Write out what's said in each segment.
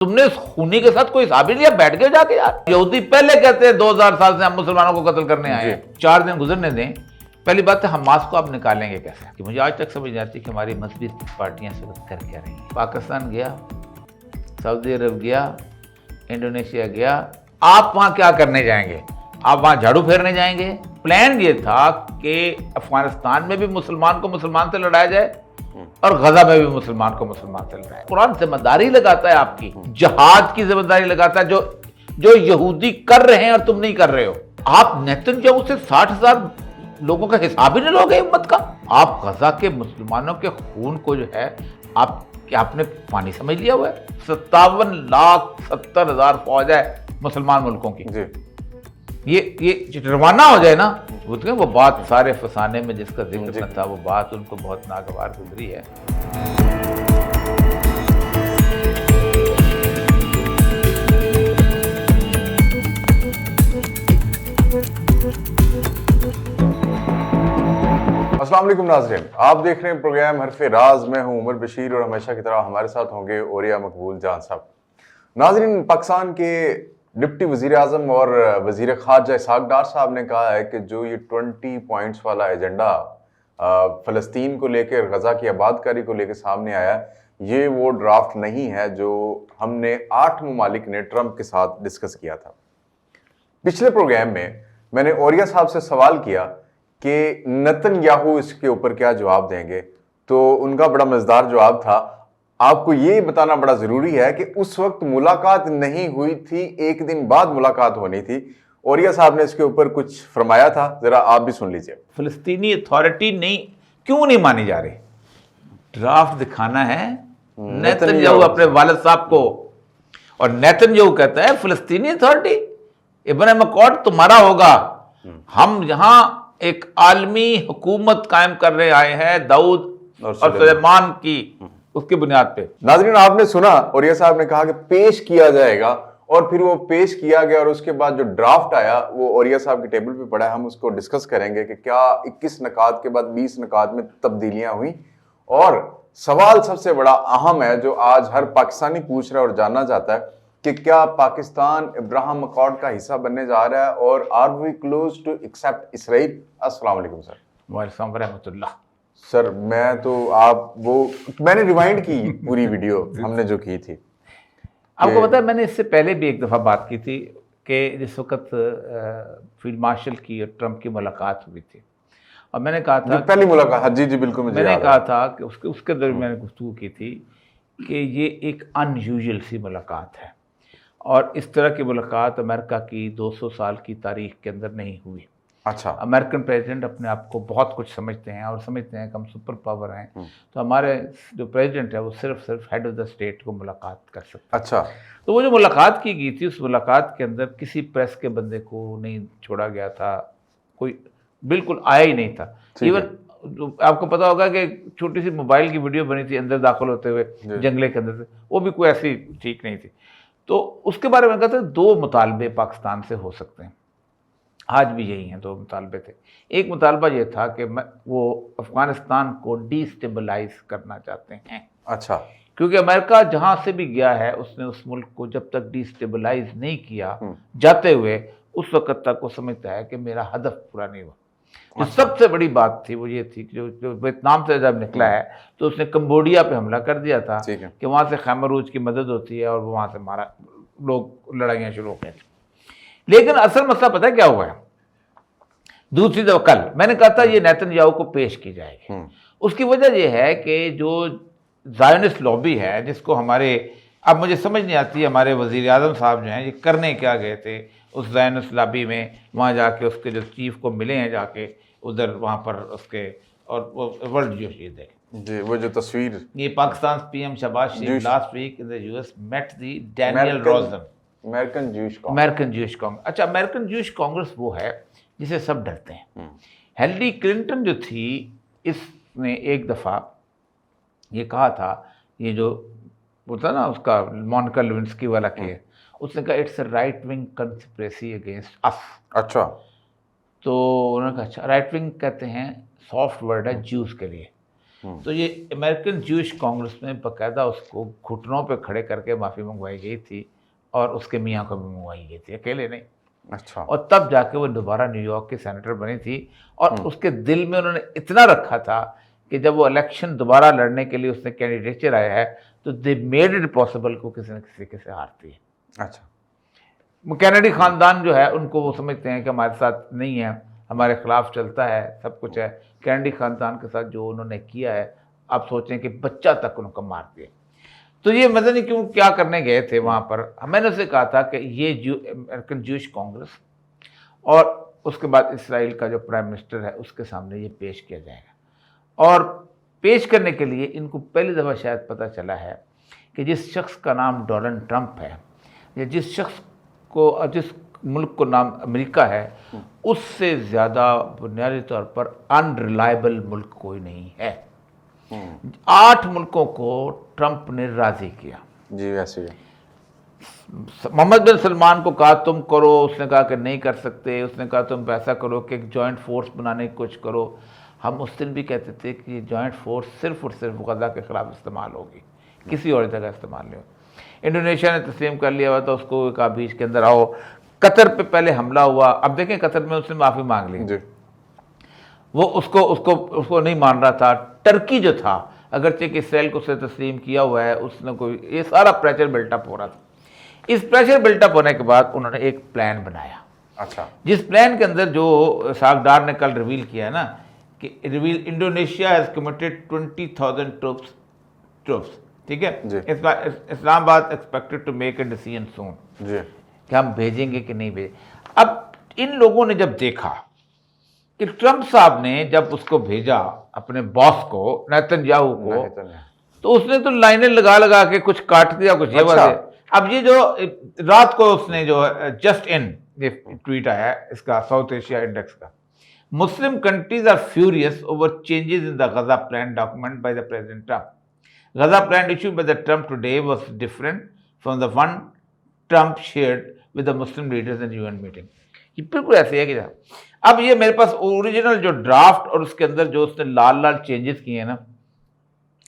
तुमने उस खूनी के साथ कोई हिसाब ही लिया, बैठ गए जाके यार। यहूदी पहले कहते हैं 2000 साल से हम मुसलमानों को कत्ल करने आए हैं, 4 दिन गुजरने दें। पहली बात है हमास को आप निकालेंगे कैसे, कि मुझे आज तक समझ नहीं आती कि हमारी मजहबी पार्टियां इस वक्त कर क्या रही हैं। पाकिस्तान गया, सऊदी अरब गया, इंडोनेशिया गया, आप वहां क्या करने जाएंगे? आप वहां झाड़ू फेरने जाएंगे? प्लान ये था कि अफगानिस्तान में भी मुसलमान को मुसलमान से लड़ाया जाए और गजा में भी मुसलमान को मुसलमान से लड़ाया। कुरान जिम्मेदारी लगाता है आपकी, जहाद की जिम्मेदारी लगाता है, जो यहूदी कर रहे हैं और तुम नहीं कर रहे हो। आप नेतन्याहू से 60,000 लोगों का हिसाब ही नहीं लोगे हिम्मत का। आप गजा के मुसलमानों के खून को जो है आपने पानी समझ लिया हुआ है। 57,70,000 फौज है मुसलमान मुल्कों की। ये रवाना हो जाए ना, वो बात सारे फसाने में जिसका जिक्र न था, वो बात उनको बहुत नागवार गुजरी है। अस्सलाम वालेकुम नाज़रीन, आप देख रहे हैं प्रोग्राम हरफ़े राज। मैं हूं उमर बशीर और हमेशा की तरह हमारे साथ होंगे ओरिया मकबूल जान साहब। नाज़रीन, पाकिस्तान के डिप्टी वज़ीर आज़म और वज़ीर ख़ारजा इसहाक़ डार साहब ने कहा है कि जो ये 20 पॉइंट्स वाला एजेंडा फ़लस्तीन को लेकर, गज़ा की आबादकारी को लेकर सामने आया, ये वो ड्राफ्ट नहीं है जो हमने 8 ममालिक ने ट्रंप के साथ डिस्कस किया था। पिछले प्रोग्राम में मैंने ओरिया साहब से सवाल किया कि नेतन्याहू इसके ऊपर क्या जवाब देंगे, तो उनका बड़ा मज़ेदार जवाब था। आपको ये बताना बड़ा ज़रूरी है कि उस वक्त मुलाकात नहीं हुई थी, एक दिन बाद मुलाकात होनी थी। ओरिया साहब ने इसके ऊपर कुछ फरमाया था, ज़रा आप भी सुन लीजिए। फ़लस्तीनी अथॉरिटी क्यों नहीं मानी जा रही? ड्राफ्ट दिखाना है नेतन्याहू अपने वालिद साहब को, और नेतन्याहू कहता है फ़लस्तीनी अथॉरिटी, इब्न मकॉड तुम्हारा होगा। हम यहाँ एक आलमी हुकूमत कायम करने आए हैं दाऊद और सुलेमान की, उसकी बुनियाद पे। नाज़रीन, आपने सुना ओरिया साहब ने कहा कि पेश किया जाएगा, और फिर वो पेश किया गया और उसके बाद जो ड्राफ्ट आया वो ओरिया साहब के टेबल पे पड़ा है। हम उसको डिस्कस करेंगे कि क्या 21 नकात के बाद 20 नकात में तब्दीलियां हुई। और सवाल सबसे बड़ा अहम है जो आज हर पाकिस्तानी पूछ रहा है और जानना चाहता है कि क्या पाकिस्तान इब्राहिम अकॉर्ड का हिस्सा बनने जा रहा है, और are we close to accept Israel? अस्सलाम वालेकुम सर। वालेकुम रहमतुल्लाह। सर मैंने रिवाइंड की पूरी वीडियो हमने जो की थी। आपको पता है मैंने इससे पहले भी एक दफ़ा बात की थी कि जिस वक्त फील्ड मार्शल की और ट्रंप की मुलाकात हुई थी, और मैंने कहा था पहली मुलाकात, जी बिल्कुल, मैंने कहा था कि उसके दौरान मैंने गुफ्तगू की थी कि ये एक अनयूजुअल सी मुलाकात है, और इस तरह की मुलाकात अमेरिका की 200 साल की तारीख के अंदर नहीं हुई। अच्छा। अमेरिकन प्रेसिडेंट अपने आप को बहुत कुछ समझते हैं और समझते हैं कि हम सुपर पावर हैं, तो हमारे जो प्रेसिडेंट है वो सिर्फ हेड ऑफ द स्टेट को मुलाकात कर सकते हैं। अच्छा। तो वो जो मुलाकात की गई थी, उस मुलाकात के अंदर किसी प्रेस के बंदे को नहीं छोड़ा गया था, कोई बिल्कुल आया ही नहीं था। इवन आपको पता होगा कि छोटी सी मोबाइल की वीडियो बनी थी अंदर दाखिल होते हुए जंगले के अंदर से, वो भी कोई ऐसी ठीक नहीं थी। तो उसके बारे में कहते हैं 2 मुतालबे पाकिस्तान से हो सकते हैं, आज भी यही हैं 2 मुतालबे थे। एक मुतालबा ये था कि वो अफगानिस्तान को डिस्टेबलाइज करना चाहते हैं। अच्छा। क्योंकि अमेरिका जहाँ से भी गया है उसने उस मुल्क को जब तक डिस्टेबलाइज नहीं किया जाते हुए, उस वक्त तक वो समझता है कि मेरा हदफ पूरा नहीं हुआ। जो सबसे बड़ी बात थी वो ये थी कि जो वियतनाम से जब निकला है तो उसने कंबोडिया पे हमला कर दिया था कि वहाँ से खैबर रूज की मदद होती है, और वहाँ से हमारा लोग लड़ाइयाँ शुरू हो गई। लेकिन असल मसला पता है क्या हुआ है? दूसरी दफा कल मैंने कहा था ये नेतन्याहू को पेश की जाएगी। उसकी वजह यह है कि जो ज़ायोनिस्ट लॉबी है, जिसको अब मुझे समझ नहीं आती हमारे वज़ीर आज़म साहब जो हैं ये करने क्या गए थे उस ज़ायोनिस्ट लॉबी में, वहाँ जाके उसके जो चीफ को मिले हैं जाके उधर वहाँ पर उसके, और वो वर्ल्ड जो चीज़ है जी, वो जो तस्वीर, ये Pakistan PM Shahbaz Sharif last week in the US met the Daniel Rosen, American Jewish Congress. अच्छा, अमेरिकन जूश कांग्रेस वो है जिसे सब डरते हैं। हिलरी क्लिंटन जो थी, इसने एक दफ़ा ये कहा था, ये जो होता ना उसका मोनिका लेविंस्की वाला केस, उसने कहा it's a right wing conspiracy against us. अच्छा। तो उन्होंने कहा अच्छा, राइट विंग कहते हैं सॉफ्ट वर्ड है ज्यूस के लिए, तो ये अमेरिकन ज्यूइश कांग्रेस में बाकायदा उसको घुटनों पे खड़े करके माफ़ी मंगवाई गई थी और उसके मियाँ को भी मंगवाई गई थी, अकेले नहीं। अच्छा। और तब जाके वो दोबारा न्यूयॉर्क की सेनेटर बनी थी और उसके दिल में उन्होंने इतना रखा था कि जब वो इलेक्शन दोबारा लड़ने के लिए उसने कैंडिडेचर आया है तो दे मेड इट पॉसिबल को किसी न किसी से हारती है। अच्छा। कैनेडी ख़ानदान जो है उनको वो समझते हैं कि हमारे साथ नहीं है, हमारे खिलाफ चलता है, सब कुछ है। कैनेडी ख़ानदान के साथ जो उन्होंने किया है, आप सोचें कि बच्चा तक उनको मार दिया। तो ये मदद नहीं क्यों क्या करने गए थे वहाँ पर। मैंने उससे कहा था कि ये अमेरिकन ज्यूइश कांग्रेस और उसके बाद इसराइल का जो प्राइम मिनिस्टर है उसके सामने ये पेश किया जाएगा। और पेश करने के लिए इनको पहली दफ़ा शायद पता चला है कि जिस शख्स का नाम डोनाल्ड ट्रंप है या जिस शख्स को, जिस मुल्क को नाम अमेरिका है, उससे ज़्यादा बुनियादी तौर पर अनरिलायबल मुल्क कोई नहीं है। 8 मुल्कों को ट्रंप ने राज़ी किया। जी वैसे मोहम्मद बिन सलमान को कहा तुम करो, उसने कहा कि नहीं कर सकते। उसने कहा तुम ऐसा करो कि एक जॉइंट फोर्स बनाने की कोशिश करो। हम उस दिन भी कहते थे कि ये जॉइंट फोर्स सिर्फ और सिर्फ गज़ा के ख़िलाफ़ इस्तेमाल होगी, किसी और जगह इस्तेमाल नहीं होगी। इंडोनेशिया ने तस्लीम कर लिया हुआ था, उसको कहा बीच के अंदर आओ। कतर पे पहले हमला हुआ, अब देखें कतर में उसने माफ़ी मांग ली, वो उसको नहीं मान रहा था। टर्की जो था, अगरचे कि इसराइल को उसने तस्लीम किया हुआ है, उसने कोई, ये सारा प्रेशर बिल्टअप हो रहा था। इस प्रेशर बिल्टअप होने के बाद उन्होंने एक प्लान बनाया। अच्छा। जिस प्लान के अंदर जो सागडार ने कल रिवील किया है ना कि इंडोनेशिया हैज़ कमिटेड 20,000 ट्रूप्स, ठीक है। Islamabad expected to make a decision soon कि हम भेजेंगे कि नहीं भेजें। अब इन लोगों ने जब देखा कि ट्रंप साहब ने जब उसको भेजा अपने बॉस को, नेतन्याहू को, तो उसने तो लाइनें लगा लगा के कुछ काट दिया, कुछ ये बात। अब ये जो रात को उसने जो जस्ट इन ये ट्वीट आया है इसका, साउथ एशिया इंडेक्स का, Muslim countries are furious over changes in the Gaza plan document by the president Trump. Gaza plan issued by the Trump today was different from the one Trump shared with the Muslim leaders in UN meeting. ये बिल्कुल ऐसे है कि अब ये मेरे पास original जो draft और उसके अंदर जो उसने लाल लाल चेंजेस किए हैं ना,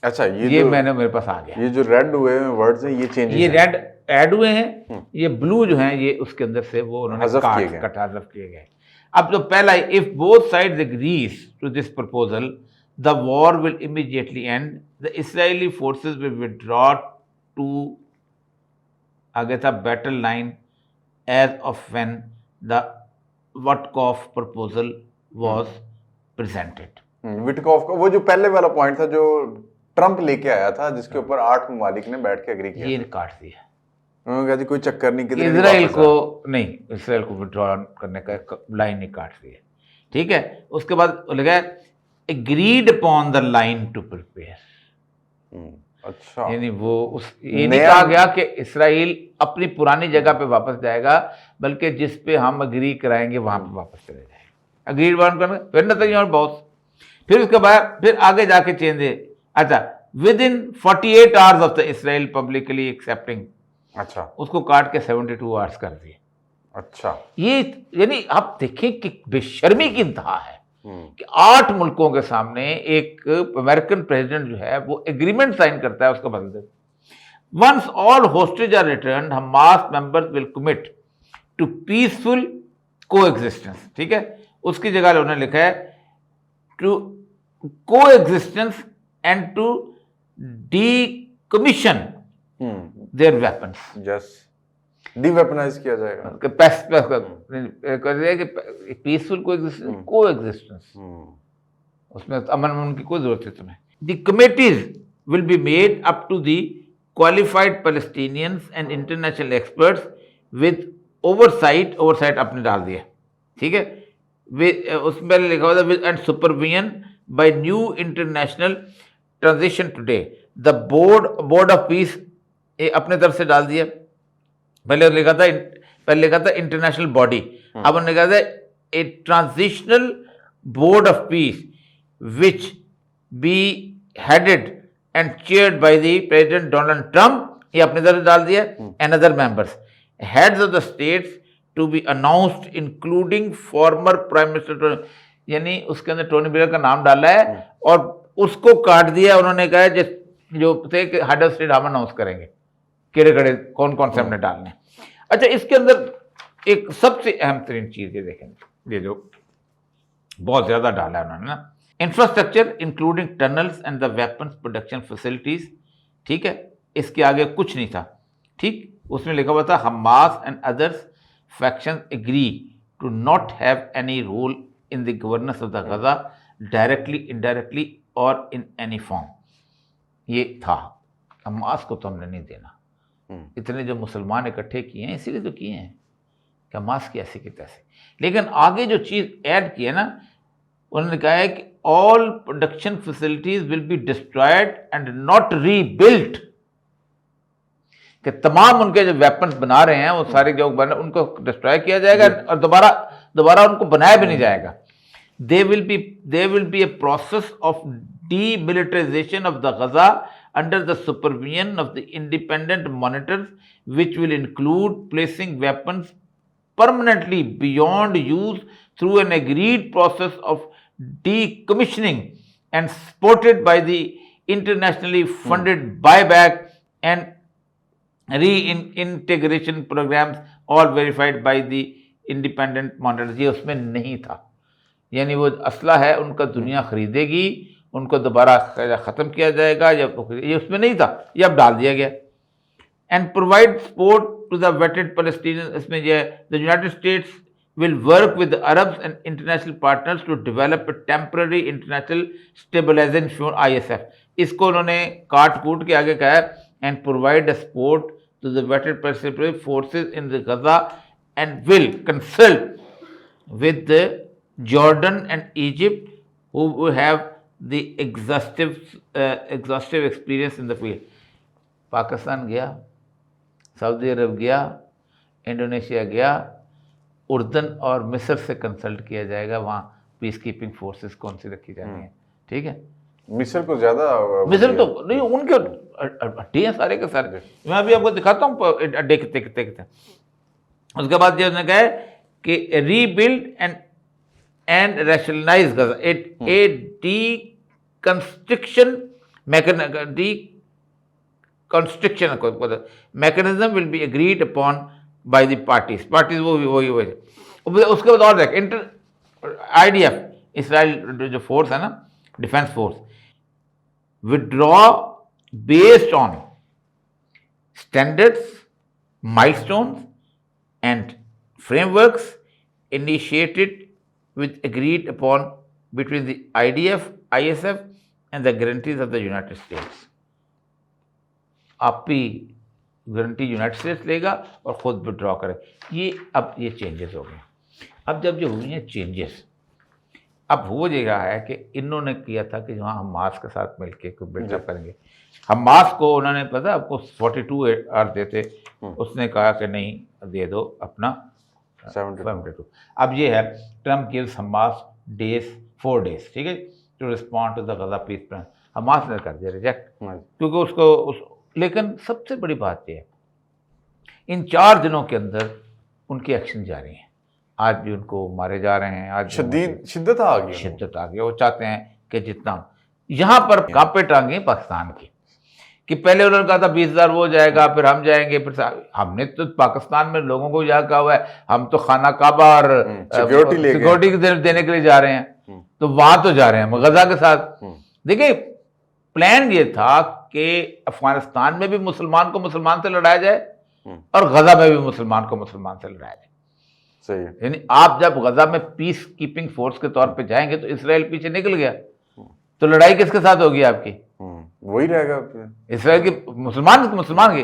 अच्छा ये मैंने मेरे पास आ गया। ये जो रेड हुए हैं वर्ड्स हैं, ये चेंजेस, ये रेड ऐड हुए हैं, ये ब्लू जो हैं ये उसके अंदर से वो उन्होंने हज़फ किए गए। अब जो पहला, if both sides agrees to this proposal the war will immediately end, the Israeli forces will withdraw to, आगे था battle line as of when the Witkoff proposal was presented. Witkoff का वो जो पहले वाला पॉइंट था जो ट्रंप लेके आया था, जिसके ऊपर 8 ममालिक ने बैठ के एग्री किया, ये काट दिया। उन्होंने कहा जी कोई चक्कर नहीं, किधर इसराइल को नहीं, इसराइल को विड्रॉ करने का लाइन नहीं काट दिया, ठीक है। उसके बाद लगा agreed upon the line to prepare. अच्छा, यानी वो ये नहीं कहा गया कि इसराइल अपनी पुरानी जगह पे वापस जाएगा, बल्कि जिस पे हम अग्री कराएंगे वहां पे वापस चले जाएंगे। अग्रीड वन करना, फिर नतन्याहू बॉस, फिर उसके बाद फिर आगे जाके चेंज है। अच्छा, with in 48 hours of the Israel publicly accepting, अच्छा, उसको काट के 72 आवर्स कर दिए। अच्छा, ये यानी आप देखें कि बेशर्मी की इंतहा है कि 8 मुल्कों के सामने एक अमेरिकन प्रेसिडेंट जो है वो एग्रीमेंट साइन करता है, उसका बदल दे। Once all hostage are return, Hamas members will commit to peaceful coexistence, ठीक है। उसकी जगह उन्होंने लिखा है to coexistence and to decommission their weapons, just deweaponise किया जाएगा, पीसफुल कोएग्जिस्टेंस, उसमें अमन की कोई जरूरत है तुम्हें। The committees will be made up to the qualified Palestinians and international experts with oversight आपने डाल दिया, ठीक है। उसमें पहले लिखा हुआ था with and supervision by new international transition today the board of peace, अपने तरफ से डाल दिया। पहले लिखा था इंटरनेशनल बॉडी, अब उन्होंने लिखा था a transitional board of peace which be headed and chaired by the president Donald Trump, ये अपने तरफ से डाल दिया। And other members, heads of the states to be announced including former prime minister, यानी उसके अंदर टोनी ब्लेयर का नाम डाला है और उसको काट दिया। उन्होंने कहा जो थे कि हेड ऑफ स्टेट हम अनाउंस करेंगे केड़े कड़े कौन कौन से हमने डालने। अच्छा, इसके अंदर एक सबसे अहम तरीन चीज ये देखेंगे, ये जो बहुत ज्यादा डाला है उन्होंने ना, infrastructure including tunnels and the weapons production facilities. ठीक है, इसके आगे कुछ नहीं था। ठीक, उसमें लिखा हुआ था Hamas and others faction agree to not have any role in the governance of the Gaza directly, indirectly और इन एनी फॉर्म। ये था, हमास को तो हमने नहीं देना। इतने जो मुसलमान इकट्ठे किए हैं इसीलिए तो किए हैं कि हमास की ऐसे की तैसे। लेकिन आगे जो चीज़ ऐड की है ना, उन्होंने कहा है कि all production facilities will be destroyed and not rebuilt, कि तमाम उनके जो वेपन्स बना रहे हैं वो सारे जो बने उनको डिस्ट्रॉय किया जाएगा और दोबारा उनको बनाया भी नहीं जाएगा। There will be a process of demilitarization of the Gaza under the supervision of the independent monitors, which will include placing weapons permanently beyond use through an agreed process of decommissioning and supported by the internationally funded buyback and reintegration programs, all verified by the independent monitors। ये उसमें नहीं था, यानी वो असला है उनका दुनिया खरीदेगी, उनको दोबारा ख़त्म किया जाएगा, ये उसमें नहीं था, ये अब डाल दिया गया। And provide support to the vetted Palestinians, इसमें जो है the United States will work with Arabs and international partners to develop a temporary international stabilisation for ISF। इसको उन्होंने काट कूट के आगे कहा है, and provide a support to the vetted Palestinian forces in the Gaza and will consult with the Jordan and Egypt, who have the exhaustive experience in the field। Pakistan गया, Saudi अरब गया, इंडोनेशिया गया, उर्दन और मिस्र से कंसल्ट किया जाएगा, वहाँ peace keeping forces कौन सी रखी जानी है। ठीक है, मिस्र को ज़्यादा, मिस्र तो नहीं, उनके अड्डे हैं सारे के सारे। मैं अभी आपको दिखाता हूँ अड्डे कितने कितने। उसके बाद जो उन्होंने कहा है कि rebuild and rationalize Gaza. A deconstruction mechanism will be agreed upon by the parties। वो उसके बाद और देख, IDF इसराइल जो फोर्स है ना, defence force, withdraw based on standards, milestones and frameworks initiated with agreed upon between the IDF, ISF and the guarantees of the United States। आप भी गारंटी यूनाइटेड स्टेट्स लेगा और खुद विड्रॉ करेगा। ये अब ये चेंजेस हो गए। अब जब जो हुई हैं चेंजेस, अब हो जाएगा है कि इन्होंने किया था कि जहाँ हमास के साथ मिलके कुछ बिल्डअप करेंगे। हमास को उन्होंने पता आपको 42 आवर्स देते, उसने कहा कि नहीं दे दो अपना 72। अब ये है Trump gives Hamas days 4 days, ठीक है, to respond to the Gaza peace plan. Hamas ने कर दिया रिजेक्ट, क्योंकि उसको लेकिन सबसे बड़ी बात यह है, इन 4 दिनों के अंदर उनके एक्शन जारी हैं। आज भी उनको मारे जा रहे हैं, आज शिद्दत आ गई। वो चाहते हैं कि जितना यहाँ पर कांपे टांगे पाकिस्तान की, कि पहले उन्होंने कहा था 20,000 वो जाएगा, फिर हम जाएंगे, फिर हमने तो पाकिस्तान में लोगों को यहाँ कहा हुआ है हम तो खाना काबा और सिक्योरिटी देने के लिए जा रहे हैं, तो वहां तो जा रहे हैं गजा के साथ। देखिए प्लान ये था कि अफगानिस्तान में भी मुसलमान को मुसलमान से लड़ाया जाए और गजा में भी मुसलमान को मुसलमान से लड़ाया जाए। सही है, यानी आप जब गजा में पीस कीपिंग फोर्स के तौर पे जाएंगे तो इसराइल पीछे निकल गया, तो लड़ाई किसके साथ होगी आपकी? वही रहेगा इसराइल की, मुसलमान की।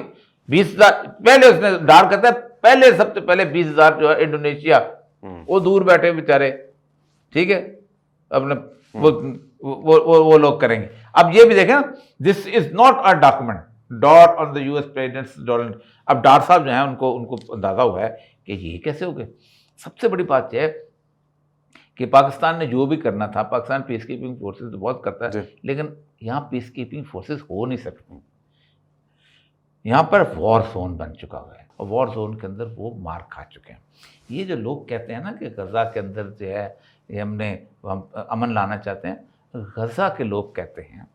20,000 पहले उसने डार करता है, पहले सबसे पहले 20,000 जो है इंडोनेशिया, वो दूर बैठे बेचारे, ठीक है, अपने वो लोग करेंगे। अब ये भी देखें ना, this is not a document dot on the US president Donald. अब डार साहब जो है उनको अंदाजा हुआ है कि ये कैसे हो गए। सबसे बड़ी बात यह है कि पाकिस्तान ने जो भी करना था, पाकिस्तान पीस कीपिंग फोर्सेस तो बहुत करता है, लेकिन यहाँ पीस कीपिंग फोर्सेस हो नहीं सकती। यहाँ पर वॉर जोन बन चुका हुआ है और वॉर जोन के अंदर वो मार खा चुके हैं। ये जो लोग कहते हैं ना कि गजा के अंदर जो है ये हम अमन लाना चाहते हैं, गजा के लोग कहते हैं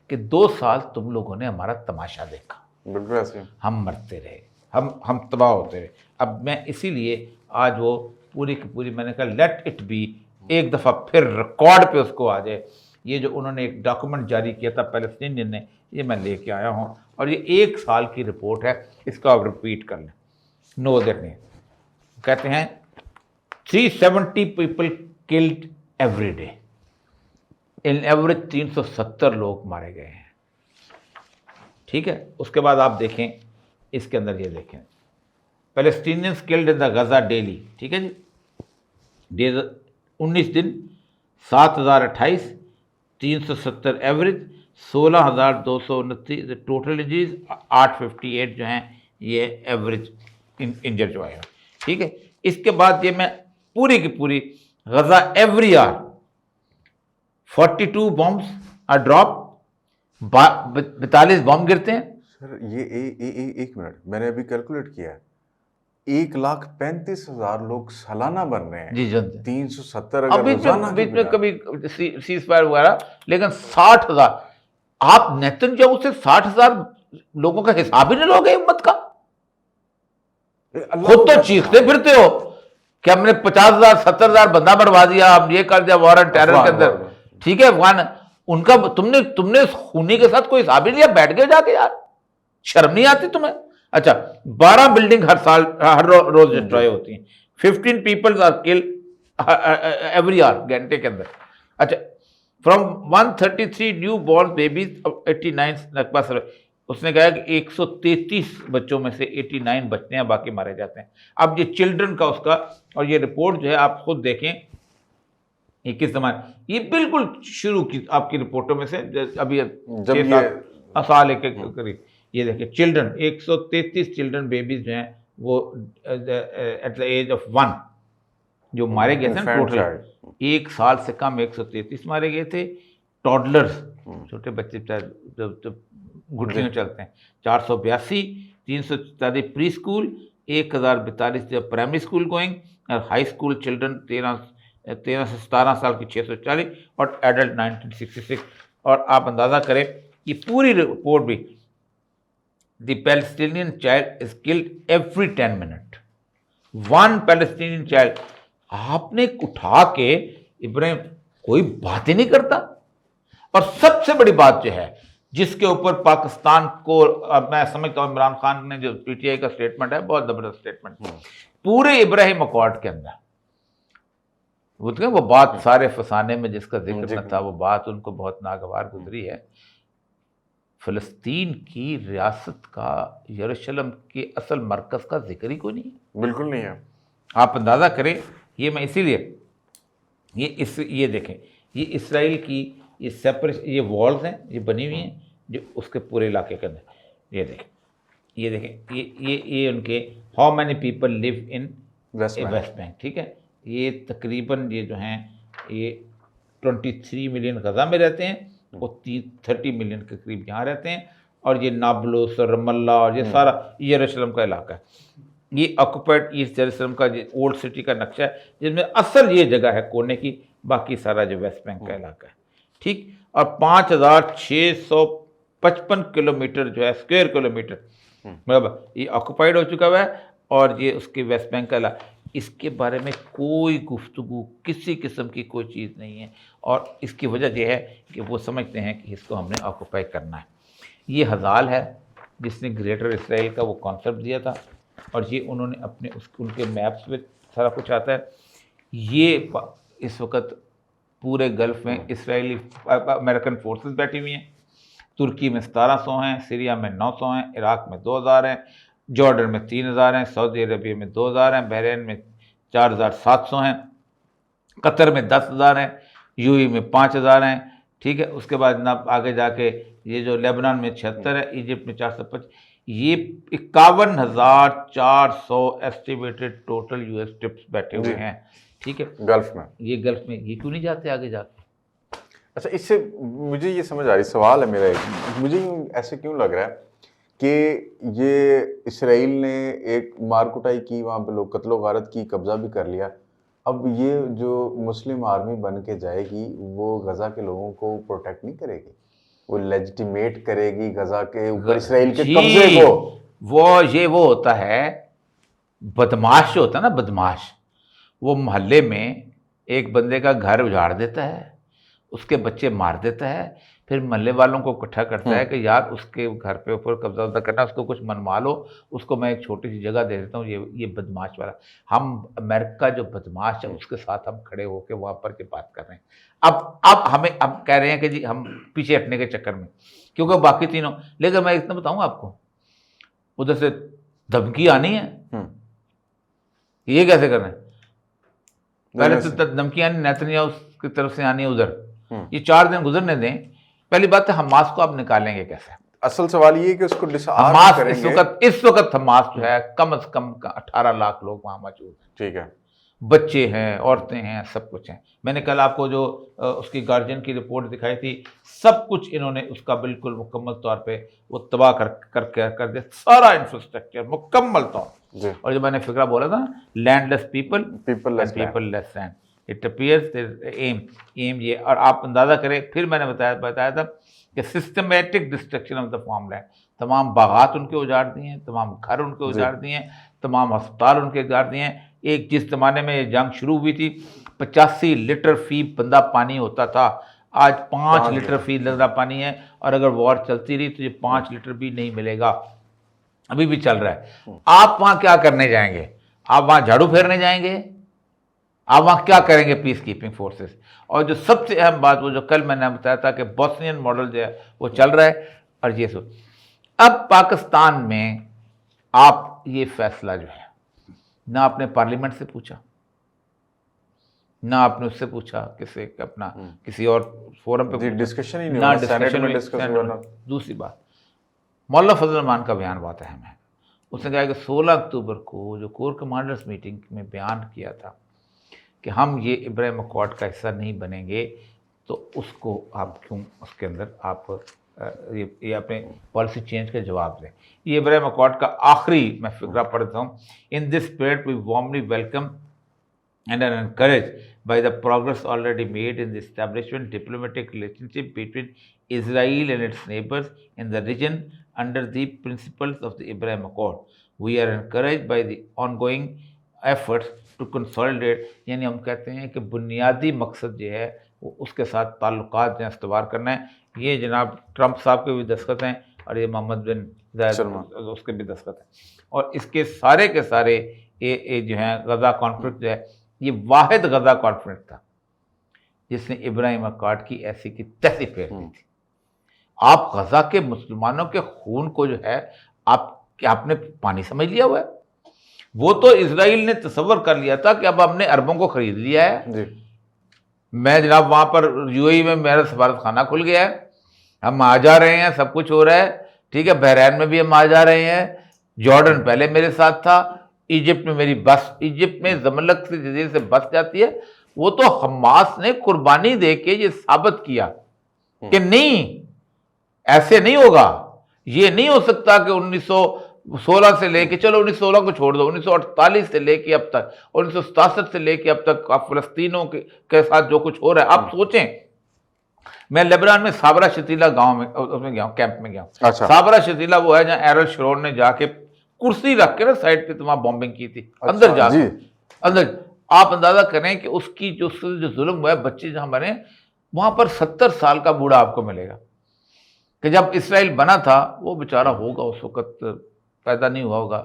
कि 2 साल तुम लोगों ने हमारा तमाशा देखा, बिल्कुल ऐसे। हम मरते रहे, हम तबाह होते रहे। अब मैं इसीलिए आज वो पूरी की पूरी मैंने कहा लेट इट बी, एक दफ़ा फिर रिकॉर्ड पे उसको आ जाए। ये जो उन्होंने एक डॉक्यूमेंट जारी किया था पैलेस्टीनियन ने, ये मैं लेके आया हूँ और ये 1 साल की रिपोर्ट है, इसको आप रिपीट कर लें। नो देर नहीं, कहते हैं 370 पीपल किल्ड एवरी डे, इन एवरेज 370 लोग मारे गए हैं। ठीक है, उसके बाद आप देखें इसके अंदर, ये देखें Palestinians killed in the Gaza daily. ठीक है जी, डेज 19 दिन 7028, 370 एवरेज, 16,229 टोटल इंजरीज, 858 जो हैं ये एवरेज इंजर जो है। ठीक है, इसके बाद ये मैं पूरी की पूरी Gaza every hour 42 bombs are drop, 42 bomb गिरते हैं। सर ये एक मिनट, मैंने अभी कैलकुलेट किया है, 1,35,000 लोग सालाना बन रहे हैं जी जी, 370 अब अगर रोजाना बीच में कभी सीज फायर वगैरह, लेकिन 60,000 आप नेतन्याहू से 60,000 लोगों का हिसाब ही नहीं लोगे हिम्मत का। खुद तो चीखते फिरते हो कि हमने 50,000 70,000 बंदा बढ़वा दिया, हम ये कर दिया वॉर एंड टेरर के अंदर। ठीक है, अफगान उनका तुमने खूनी के साथ कोई हिसाब ही लिया, बैठ गए जाके यार, शर्म नहीं आती तुम्हें। अच्छा, 12 बिल्डिंग हर रोज डिस्ट्रॉय होती हैं, 15 people are kill every hour घंटे के अंदर। अच्छा, from 133 new born babies 89 Nakba sir, उसने कहा कि 133 बच्चों में से 89 बचते हैं, बाकी मारे जाते हैं। अब ये चिल्ड्रन का उसका, और ये रिपोर्ट जो है आप खुद देखें, ये किस जमाने, ये बिल्कुल शुरू की आपकी रिपोर्टों में से, अभी जब ये साल एक करीब, ये देखिए चिल्ड्रन 133 चिल्ड्रन बेबीज जो हैं वो एट द एज ऑफ 1 जो मारे गए थे टोटल, 1 साल से कम 133 मारे गए थे। टॉडलर्स, छोटे बच्चे जब घुटने में चलते हैं, 482, 344 pre school, 1042 primary school going, और हाई स्कूल चिल्ड्रन 13 से 17 साल की 640, और एडल्ट 1966। और आप अंदाज़ा करें कि पूरी रिपोर्ट भी, the Palestinian child is killed every 10 minute, 1 Palestinian child. आपने उठा के इब्राहिम कोई बात ही नहीं करता। और सबसे बड़ी बात जो है जिसके ऊपर पाकिस्तान को, अब मैं समझता हूँ इमरान खान ने जो पीटीआई का स्टेटमेंट है, बहुत जबरदस्त स्टेटमेंट, पूरे इब्राहिम अकॉर्ड के अंदर वो बात सारे फसाने में जिसका जिक्र न था, वो बात उनको बहुत नागवार गुजरी है। फ़लस्तीन की रियासत का, यरूशलेम के असल मरकज़ का जिक्र ही कोई नहीं है, बिल्कुल नहीं है। आप अंदाज़ा करें। ये मैं इसीलिए ये देखें, ये इसराइल की ये सेपरेट, ये वॉल्स हैं, ये बनी हुई हैं जो उसके पूरे इलाके के अंदर, ये देखें, ये उनके how many people live in West Bank. ठीक है, ये तकरीबन ये जो हैं ये 23 मिलियन गजा में रहते हैं और 30 मिलियन के करीब यहाँ रहते हैं। और ये नाबलस और रमल्ला और ये सारा यरूशलेम का इलाका है, ये ऑक्यूपाइड ईस्ट यरूशलेम का ओल्ड सिटी का नक्शा है, जिसमें असल ये जगह है कोने की, बाकी सारा जो वेस्ट बैंक का इलाका है। ठीक, और 5,655 किलोमीटर जो है स्क्वायर किलोमीटर, मतलब ये ऑक्यूपाइड हो चुका हुआ है, और ये उसके वेस्ट बैंक का इलाका, इसके बारे में कोई गुफ्तगू, किसी किस्म की कोई चीज़ नहीं है। और इसकी वजह यह है कि वो समझते हैं कि इसको हमने ऑक्यूपाई करना है। ये हजाल है जिसने ग्रेटर इसराइल का वो कॉन्सेप्ट दिया था, और ये उन्होंने अपने उनके मैप्स में सारा कुछ आता है। ये इस वक्त पूरे गल्फ़ में इसराइली अमेरिकन फोर्सेस बैठी हुई हैं। तुर्की में 1700 हैं, सीरिया में 900 हैं, इराक में 2000 हैं, जॉर्डन में 3000 हैं, सऊदी अरबिया में 2000 हैं, बहरीन में 4700 हैं, कतर में 10,000 हैं, यूएई में 5000 हैं। ठीक है, उसके बाद ना आगे जाके ये जो लेबनान में 76 है, इजिप्ट में 425, ये 51,400 एस्टिमेटेड टोटल यूएस ट्रिप्स बैठे हुए हैं। ठीक है, गल्फ में, ये गल्फ में ये क्यों नहीं जाते आगे जाके? अच्छा, इससे मुझे ये समझ आ रही, सवाल है मेरा एक, मुझे ऐसे क्यों लग रहा है कि ये इसराइल ने एक मार कुटाई की, वहाँ पे लोग कत्लो गारत की, कब्जा भी कर लिया, अब ये जो मुस्लिम आर्मी बन के जाएगी वो गजा के लोगों को प्रोटेक्ट नहीं करेगी, वो लेजिटिमेट करेगी गजा के ऊपर इसराइल के जी, कब्जे को। वो होता है बदमाश, जो होता है ना बदमाश, वो मोहल्ले में एक बंदे का घर उजाड़ देता है, उसके बच्चे मार देता है, फिर मोहल्ले वालों को इकट्ठा करता है कि यार उसके घर पे ऊपर कब्जा वब्जा करना, उसको कुछ मनवा लो, उसको मैं एक छोटी सी जगह दे देता हूँ। ये बदमाश वाला, हम अमेरिका जो बदमाश है उसके साथ हम खड़े होकर वहाँ पर के बात कर रहे हैं। अब हमें हम कह रहे हैं कि जी हम पीछे हटने के चक्कर में, क्योंकि बाकी तीनों, लेकिन मैं इतना बताऊँ आपको, उधर से धमकी आनी है, ये कैसे कर रहे हैं? पहले तो धमकी आनी नेतन्याहू की तरफ से आनी है उधर, ये 4 दिन गुजरने दें। पहली बात है हमास को आप निकालेंगे कैसे? असल सवाल ये कि उसको हमास इस वक्त हमास जो है कम से कम 18 लाख लोग वहां मौजूद हैं। ठीक है, बच्चे हैं, औरतें हैं, सब कुछ हैं। मैंने कल आपको जो उसकी गार्जियन की रिपोर्ट दिखाई थी, सब कुछ इन्होंने उसका बिल्कुल मुकम्मल तौर पे वो तबाह कर दिया, सारा इंफ्रास्ट्रक्चर मुकम्मल तौर। और जो मैंने फिक्रा बोला था, landless people less land, it appears um ये। और आप अंदाज़ा करें, फिर मैंने बताया था कि systematic destruction of the farmland, तमाम बागात उनके उजाड़ दिए हैं, तमाम घर उनके उजाड़ दिए हैं, तमाम अस्पताल उनके उजाड़ दिए हैं। एक जिस ज़माने में ये जंग शुरू हुई थी 85 लीटर फी बंदा पानी होता था, आज 5 लीटर फी बंदा पानी है। और अगर वॉर चलती रही तो ये 5 लीटर भी नहीं मिलेगा, अभी भी चल रहा है। आप वहाँ क्या करने जाएंगे? आप वहाँ झाड़ू फेरने जाएंगे? आप वहाँ क्या करेंगे पीस कीपिंग फोर्सेस? और जो सबसे अहम बात, वो जो कल मैंने बताया था कि बोस्नियन मॉडल जो है वो चल रहा है। और ये सो अब पाकिस्तान में आप ये फैसला जो है, ना आपने पार्लियामेंट से पूछा, ना आपने उससे पूछा किसी अपना किसी और फोरम पे डिस्कशन ही नहीं, ना डिस्कशन। दूसरी बात, मौलाना फजल रहमान का बयान बहुत अहम है। उसने कहा कि 16 अक्टूबर को जो कोर कमांडर्स मीटिंग में बयान किया था कि हम ये इब्राहिम अकॉर्ड का हिस्सा नहीं बनेंगे, तो उसको आप क्यों उसके अंदर आप ये अपने पॉलिसी चेंज का जवाब दें। ये इब्राहिम अकॉर्ड का आखिरी मैं फिक्रा पढ़ता हूँ। In this spirit we warmly welcome and are encouraged by the progress already made in the establishment diplomatic relationship between Israel and its neighbors in the region under the principles of the Abraham Accord. We are encouraged by the ongoing efforts to consolidate, यानी हम कहते हैं कि बुनियादी मकसद जो है वो उसके साथ ताल्लुकात जो इस्तवार करना है। ये जनाब ट्रंप साहब के भी दस्तखत हैं और ये मोहम्मद बिन जायद उसके भी दस्तखत हैं। और इसके सारे के सारे ये जो हैं गजा कॉन्फ्लिक्ट जो है, ये वाहिद गजा कॉन्फ्लिक्ट था जिसने इब्राहिम अकॉर्ड की ऐसी की तैसी फेर दी थी। आप गजा के मुसलमानों के खून को जो है आपने पानी समझ लिया हुआ है। वो तो इजराइल ने तसव्वुर कर लिया था कि अब हमने अरबों को खरीद लिया है जी। मैं जनाब वहाँ पर यूएई में मेरा सफारत खाना खुल गया है, हम आ जा रहे हैं, सब कुछ हो रहा है, ठीक है। बहरैन में भी हम आ जा रहे हैं, जॉर्डन पहले मेरे साथ था, इजिप्ट में मेरी बस, इजिप्ट में जमलक से जजीरे से बस जाती है। वो तो हमास ने कुर्बानी दे के ये साबित किया कि नहीं, ऐसे नहीं होगा, ये नहीं हो सकता कि 1916 से लेके, चलो 1916 को छोड़ दो, 1948 से लेके अब तक, 1967 से लेके अब तक आप फिलिस्तीनों के साथ जो कुछ हो रहा है, आप सोचें। मैं लेबनान में साबरा शतीला गांव में उसमें गया हूँ, कैंप में गया हूँ। अच्छा। साबरा शतीला वो है जहाँ एरल शरोन ने जाके कुर्सी रख के ना साइड पे तुम्हारा बॉम्बिंग की थी। अच्छा, अंदर जाके अंदर आप अंदाजा करें कि उसकी जो जुल्म हुआ है, बच्चे जहां बने, वहां पर 70 साल का बूढ़ा आपको मिलेगा। कि जब इसराइल बना था वो बेचारा होगा उस वक्त पैदा नहीं हुआ होगा,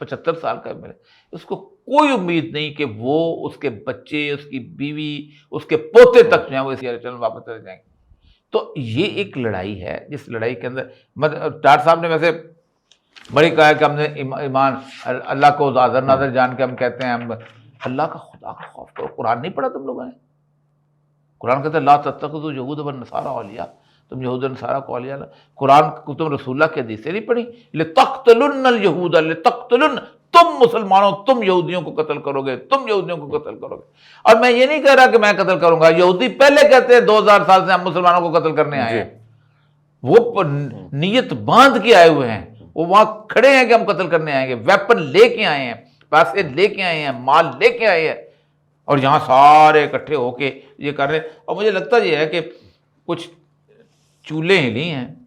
75 साल का मिले, उसको कोई उम्मीद नहीं कि वो, उसके बच्चे, उसकी बीवी, उसके पोते तक जो है वो इस वापस चले जाएंगे। तो ये एक लड़ाई है जिस लड़ाई के अंदर टाट साहब ने वैसे बड़ी कहा है कि हमने ईमान अल्लाह को आज़र नाज़र जान के हम कहते हैं हम अल्लाह का, खुदा का खौफ करो। कुरान नहीं पढ़ा तुम लोगों ने? कुरान कहते हैं ला तत्तखिज़ू यहूद व नसारा औलिया, तुम यहूद नसारा को औलिया। कुरान को तुम रसूलुल्लाह की हदीसें नहीं पढ़ी? लितक़्तुलुन्नल यहूद लितक़्तुलुन्न, तुम मुसलमानों तुम यहूदियों को कत्ल करोगे, तुम यहूदियों को कत्ल करोगे। और मैं ये नहीं कह रहा कि मैं कत्ल करूंगा, यहूदी पहले कहते हैं 2000 साल से हम मुसलमानों को कत्ल करने आए हैं, वो नीयत बांध के आए हुए हैं, वो वहां खड़े हैं कि हम कत्ल करने आएंगे, वेपन लेके आए हैं, पैसे लेके आए हैं, माल लेके आए हैं। और यहाँ सारे इकट्ठे होके ये कर रहे हैं। और मुझे लगता ये है कि कुछ चूल्हे ही नहीं हैं,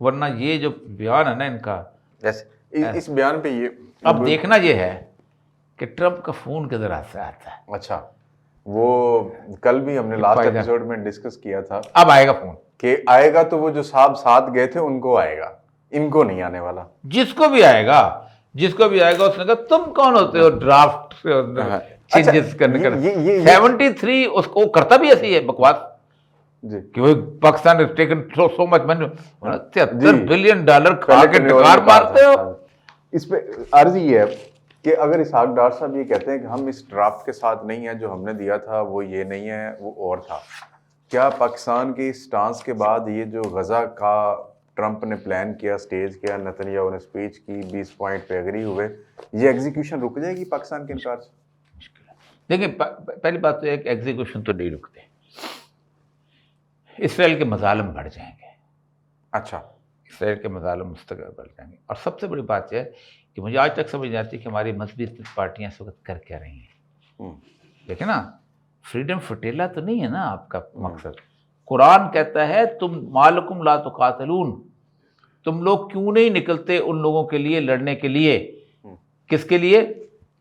वरना ये जो बयान है ना इनका, इस बयान पे ये अब देखना ये है कि ट्रंप का फोन किधर आता है। अच्छा, वो कल भी हमने लास्ट एपिसोड में डिस्कस किया था, अब आएगा फोन कि आएगा तो वो जो साहब साथ गए थे उनको आएगा, इनको नहीं आने वाला। जिसको भी आएगा उसने कहा तुम कौन होते हो ड्राफ्ट चेंजेस करने का। 73 उसको करता भी ऐसी है बकवास जी कि वो Pakistan taken so much money, $73 billion खा के टकार मारते हो। इस पे अर्ज ये है कि अगर इसहाक डार साहब ये कहते हैं कि हम इस ड्राफ्ट के साथ नहीं है, जो हमने दिया था वो ये नहीं है, वो और था, क्या पाकिस्तान की स्टांस के बाद ये जो गजा का ट्रंप ने प्लान किया, स्टेज किया, नेतन्याहू ने स्पीच की, 20 पॉइंट पे एग्री हुए, ये एग्जीक्यूशन रुक जाएगी पाकिस्तान के इनकार से? देखिए पहली बात तो एक एग्जीक्यूशन तो नहीं रुकते, इसराइल के मजालम बढ़ जाएंगे। अच्छा, इसराइल के मजालम मुस्तक़िल बढ़ जाएंगे। और सबसे बड़ी बात यह है कि मुझे आज तक समझ नहीं आती कि हमारी मजहबी पार्टियां इस वक्त कर क्या रही हैं। देखिए ना, फ्रीडम फटेला तो नहीं है ना आपका मकसद। कुरान कहता है तुम मालकुम ला तुकातिलून, तुम लोग क्यों नहीं निकलते उन लोगों के लिए लड़ने के लिए, किसके लिए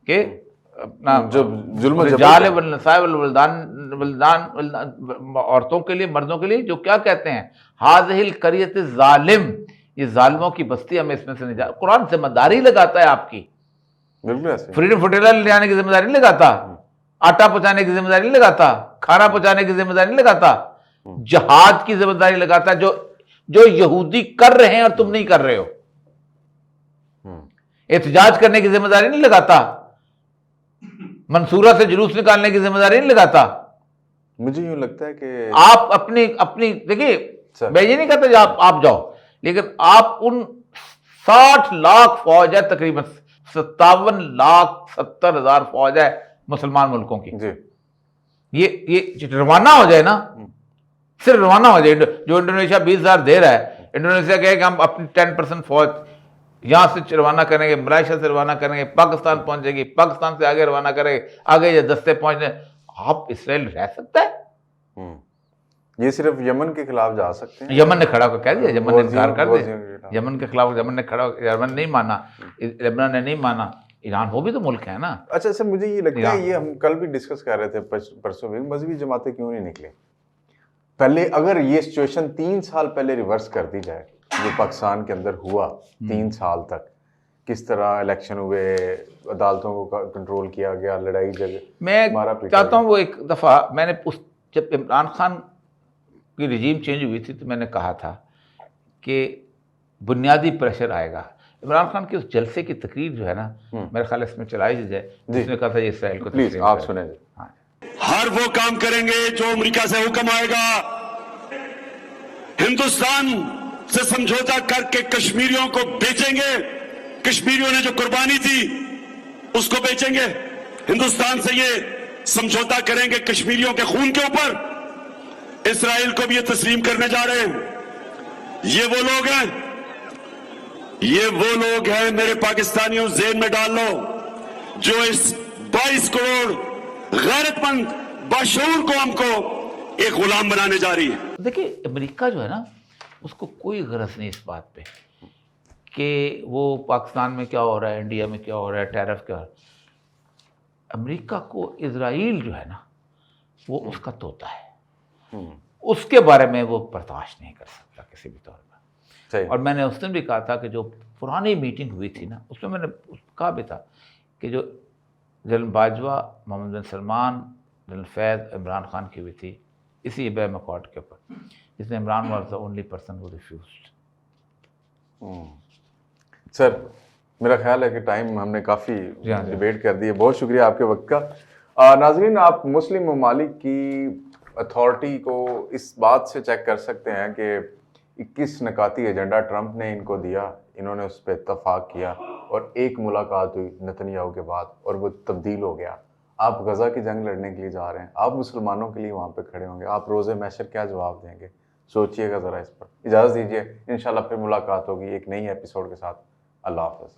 कि अपना जो जुल्म रिजाल वन्निसाए वल्वल्दान, औरतों के लिए, मर्दों के लिए, जो क्या कहते हैं हाज़िहिल क़रियत ज़ालिम, ये जालिमों की बस्ती, हमें इसमें से नहीं जा। कुरान जिम्मेदारी लगाता है आपकी, फ्रीडम फटेला ले आने की जिम्मेदारी नहीं लगाता, आटा पहुंचाने की जिम्मेदारी नहीं लगाता, खाना पहुंचाने की जिम्मेदारी नहीं लगाता, जहाद की जिम्मेदारी लगाता है, जो यहूदी कर रहे हैं और तुम नहीं कर रहे हो। एहतजाज करने की जिम्मेदारी नहीं लगाता, मंसूरा से जुलूस निकालने की जिम्मेदारी नहीं लगाता। मुझे यूं लगता है कि आप अपनी देखिए, मैं ये नहीं कहता आप जाओ, लेकिन आप उन 60 लाख फौज है, तकरीबन 57,70,000 फौज है मुसलमान मुल्कों की जी। ये रवाना हो जाए ना, सिर्फ रवाना हो जाए। जो इंडोनेशिया 20,000 दे रहा है, इंडोनेशिया कहे कि हम अपनी 10% फौज यहां से रवाना करेंगे, मलेशिया से रवाना करेंगे, पाकिस्तान पहुंचेगी, पाकिस्तान से आगे रवाना करेंगे, आगे ये दस्ते पहुंचने, आप इसराइल रह सकता है? ये सिर्फ यमन के खिलाफ जा सकते हैं। यमन ने खड़ा होकर कह दिया, यमन ने इनकार कर दिया, यमन के खिलाफ यमन ने खड़ा, यमन नहीं माना, लेबनान ने नहीं माना, ईरान वो भी तो मुल्क है ना। अच्छा सर, मुझे ये लगता है, ये हम कल भी डिस्कस कर रहे थे परसों भी, मजहबी जमातें क्यों नहीं निकले पहले? अगर ये सिचुएशन 3 साल पहले रिवर्स कर दी जाए, जो पाकिस्तान के अंदर हुआ 3 साल तक, किस तरह इलेक्शन हुए, अदालतों को कंट्रोल किया गया, लड़ाई जगह, मैं चाहता हूँ वो एक दफ़ा मैंने जब इमरान खान की रिजीम चेंज हुई थी तो मैंने कहा था कि बुनियादी प्रेशर आएगा। इमरान खान की उस जलसे की तकरीर जो है ना, मेरे ख्याल इसमें चलाई जाए, जिसने कहा था ये इसराइल को, प्लीज आप सुने। हाँ, हर वो काम करेंगे जो अमेरिका से हुक्म आएगा। हिंदुस्तान से समझौता करके कश्मीरियों को बेचेंगे, कश्मीरियों ने जो कुर्बानी दी उसको बेचेंगे। हिंदुस्तान से ये समझौता करेंगे कश्मीरियों के खून के ऊपर। इसराइल को भी ये तस्लीम करने जा रहे हैं। ये वो लोग हैं, ये वो लोग हैं, मेरे पाकिस्तानियों जेन में डाल लो, जो इस 22 करोड़ गैरतमंद बाशऊर कौम को एक गुलाम बनाने जा रही है। देखिए अमेरिका जो है ना, उसको कोई गरज नहीं इस बात पे कि वो पाकिस्तान में क्या हो रहा है, इंडिया में क्या हो रहा है, टैरिफ क्या हो रहा है। अमेरिका को इजराइल जो है ना, वो उसका तोता है, उसके बारे में वो बर्दाश्त नहीं कर सकता किसी भी तौर पर। और मैंने उस दिन भी कहा था कि जो पुरानी मीटिंग हुई थी ना, उसमें मैंने कहा भी था कि जो जनरल बाजवा, मोहम्मद बिन सलमान, जनरल फैज़, इमरान खान की हुई थी इसी एब्राहम अकॉर्ड के ऊपर, जिसमें Imran was the only person who refused. Sir मेरा ख्याल है कि टाइम हमने काफ़ी डिबेट कर दी है, बहुत शुक्रिया आपके वक्त का। नाजरीन, आप मुस्लिम ममालिक की अथॉरिटी को इस बात से चेक कर सकते हैं कि 21 नकाती एजेंडा ट्रंप ने इनको दिया, इन्होंने उस पर इत्तफाक किया और एक मुलाकात हुई नेतन्याहू के बाद और वो तब्दील हो गया। आप गज़ा की जंग लड़ने के लिए जा रहे हैं, आप मुसलमानों के लिए वहाँ पे खड़े होंगे, आप रोज़े महशर क्या जवाब देंगे? सोचिएगा ज़रा इस पर। इजाज़त दीजिए, इंशाल्लाह फिर मुलाकात होगी एक नई एपिसोड के साथ। अल्लाह हाफ़िज़।